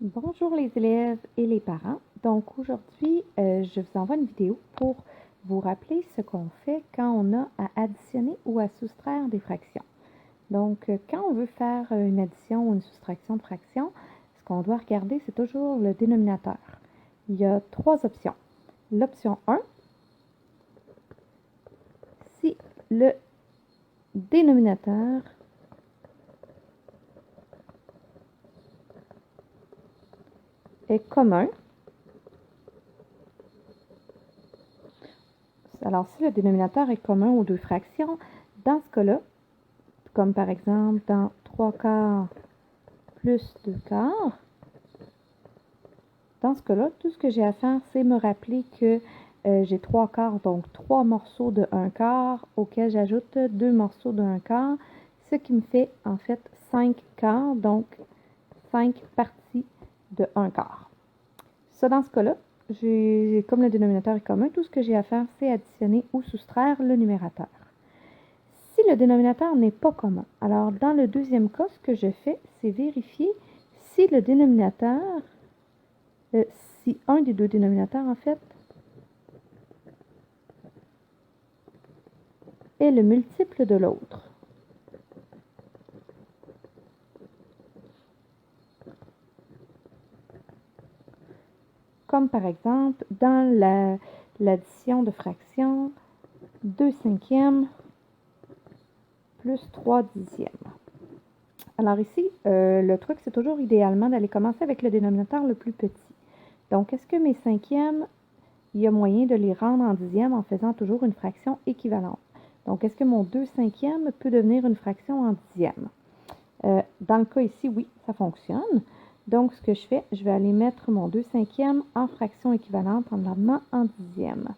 Bonjour les élèves et les parents. Donc aujourd'hui, je vous envoie une vidéo pour vous rappeler ce qu'on fait quand on a à additionner ou à soustraire des fractions. Donc quand on veut faire une addition ou une soustraction de fractions, ce qu'on doit regarder, c'est toujours le dénominateur. Il y a trois options. L'option 1, si le dénominateur est commun. Alors, si le dénominateur est commun aux deux fractions, dans ce cas-là, comme par exemple dans 3 quarts plus 2 quarts, dans ce cas-là, tout ce que j'ai à faire, c'est me rappeler que j'ai 3 quarts, donc 3 morceaux de 1 quart, auxquels j'ajoute 2 morceaux de 1 quart, ce qui me fait en fait 5 quarts, donc 5 parties de 1 quart. Ça, dans ce cas-là, comme le dénominateur est commun, tout ce que j'ai à faire, c'est additionner ou soustraire le numérateur. Si le dénominateur n'est pas commun, alors dans le deuxième cas, ce que je fais, c'est vérifier si le dénominateur, si un des deux dénominateurs, en fait, est le multiple de l'autre. Comme par exemple, dans l'addition de fractions, 2 cinquièmes plus 3 dixièmes. Alors ici, le truc, c'est toujours idéalement d'aller commencer avec le dénominateur le plus petit. Donc, est-ce que mes cinquièmes, il y a moyen de les rendre en dixièmes en faisant toujours une fraction équivalente? Donc, est-ce que mon 2 cinquièmes peut devenir une fraction en dixièmes? Dans le cas ici, oui, ça fonctionne. Donc, ce que je fais, je vais aller mettre mon 2 cinquièmes en fraction équivalente en l'amenant en dixièmes.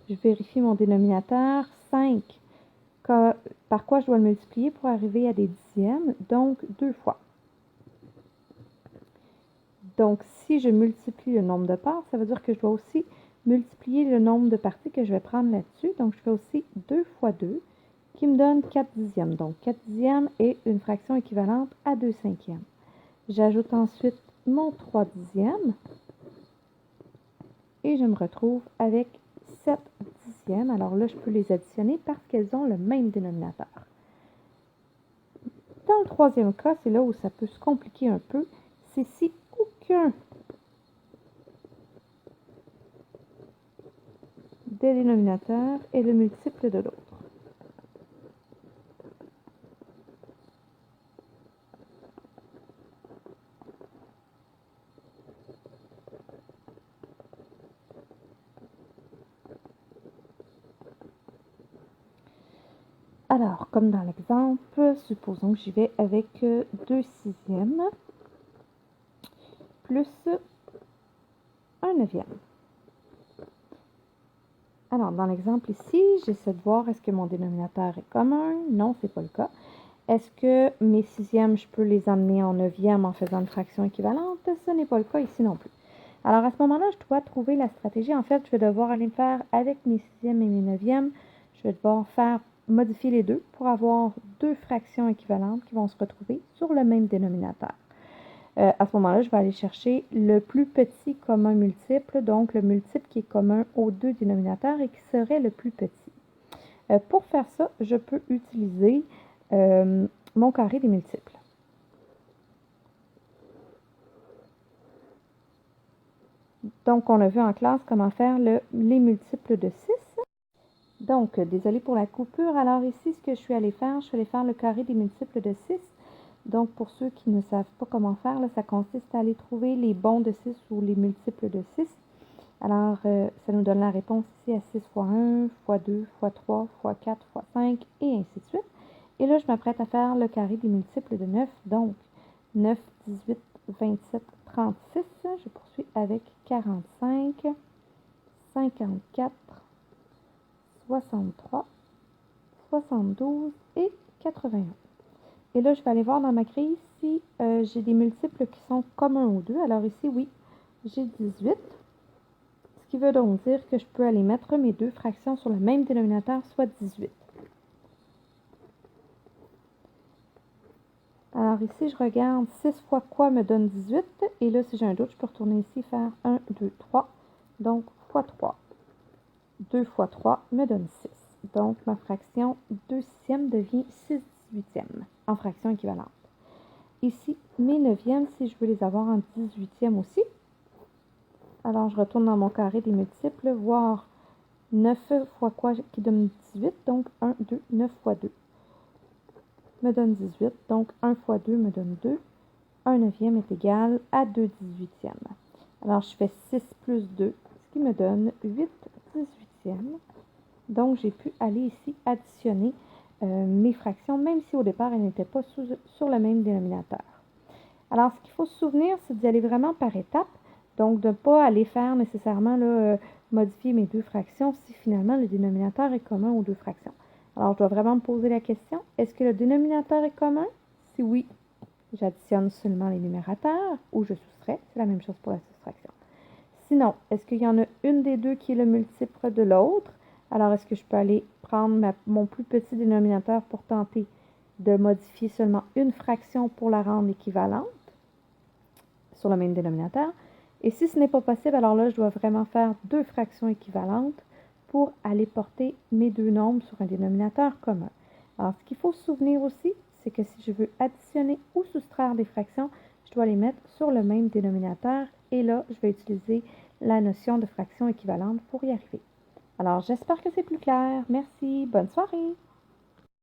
Je vérifie mon dénominateur, 5. Par quoi je dois le multiplier pour arriver à des dixièmes? Donc, 2 fois. Donc, si je multiplie le nombre de parts, ça veut dire que je dois aussi multiplier le nombre de parties que je vais prendre là-dessus. Donc, je fais aussi 2 fois 2, qui me donne 4 dixièmes. Donc, 4 dixièmes est une fraction équivalente à 2 cinquièmes. J'ajoute ensuite mon 3 dixièmes et je me retrouve avec 7 dixièmes. Alors là, je peux les additionner parce qu'elles ont le même dénominateur. Dans le troisième cas, c'est là où ça peut se compliquer un peu. C'est si aucun des dénominateurs est le multiple de l'autre. Alors, comme dans l'exemple, supposons que j'y vais avec 2 sixièmes plus 1 neuvième. Alors, dans l'exemple ici, j'essaie de voir est-ce que mon dénominateur est commun. Non, ce n'est pas le cas. Est-ce que mes sixièmes, je peux les amener en neuvième en faisant une fraction équivalente? Ce n'est pas le cas ici non plus. Alors, à ce moment-là, je dois trouver la stratégie. En fait, je vais devoir aller faire avec mes sixièmes et mes neuvièmes. Je vais devoir modifier les deux pour avoir deux fractions équivalentes qui vont se retrouver sur le même dénominateur. À ce moment-là, je vais aller chercher le plus petit commun multiple, donc le multiple qui est commun aux deux dénominateurs et qui serait le plus petit. Pour faire ça, je peux utiliser mon carré des multiples. Donc, on a vu en classe comment faire les multiples de 6. Donc, désolé pour la coupure. Alors ici, ce que je suis allée faire, je suis allée faire le carré des multiples de 6. Donc, pour ceux qui ne savent pas comment faire, là, ça consiste à aller trouver les bons de 6 ou les multiples de 6. Alors, ça nous donne la réponse ici à 6 fois 1, fois 2, fois 3, fois 4, fois 5, et ainsi de suite. Et là, je m'apprête à faire le carré des multiples de 9. Donc, 9, 18, 27, 36. Je poursuis avec 45, 54, 63, 72 et 81. Et là, je vais aller voir dans ma grille si j'ai des multiples qui sont communs aux deux. Alors ici, oui, j'ai 18. Ce qui veut donc dire que je peux aller mettre mes deux fractions sur le même dénominateur, soit 18. Alors ici, je regarde 6 fois quoi me donne 18. Et là, si j'ai un doute, je peux retourner ici faire 1, 2, 3. Donc, fois 3. 2 fois 3 me donne 6. Donc, ma fraction 2 sixièmes devient 6 18e en fraction équivalente. Ici, mes neuvièmes, si je veux les avoir en 18e aussi, alors je retourne dans mon carré des multiples, voir 9 fois quoi qui donne 18, donc 1, 2, 9 fois 2 me donne 18, donc 1 fois 2 me donne 2. 1 neuvième est égal à 2 18e. Alors, je fais 6 plus 2, ce qui me donne 8 18e. Donc, j'ai pu aller ici additionner mes fractions, même si au départ, elles n'étaient pas sur le même dénominateur. Alors, ce qu'il faut se souvenir, c'est d'y aller vraiment par étapes. Donc, de ne pas aller faire nécessairement modifier mes deux fractions si finalement le dénominateur est commun aux deux fractions. Alors, je dois vraiment me poser la question, est-ce que le dénominateur est commun? Si oui, j'additionne seulement les numérateurs ou je soustrais. C'est la même chose pour la soustraction. Sinon, est-ce qu'il y en a une des deux qui est le multiple de l'autre? Alors, est-ce que je peux aller prendre mon plus petit dénominateur pour tenter de modifier seulement une fraction pour la rendre équivalente sur le même dénominateur? Et si ce n'est pas possible, alors là, je dois vraiment faire deux fractions équivalentes pour aller porter mes deux nombres sur un dénominateur commun. Alors, ce qu'il faut se souvenir aussi, c'est que si je veux additionner ou soustraire des fractions, je dois les mettre sur le même dénominateur. Et là, je vais utiliser la notion de fraction équivalente pour y arriver. Alors, j'espère que c'est plus clair. Merci. Bonne soirée.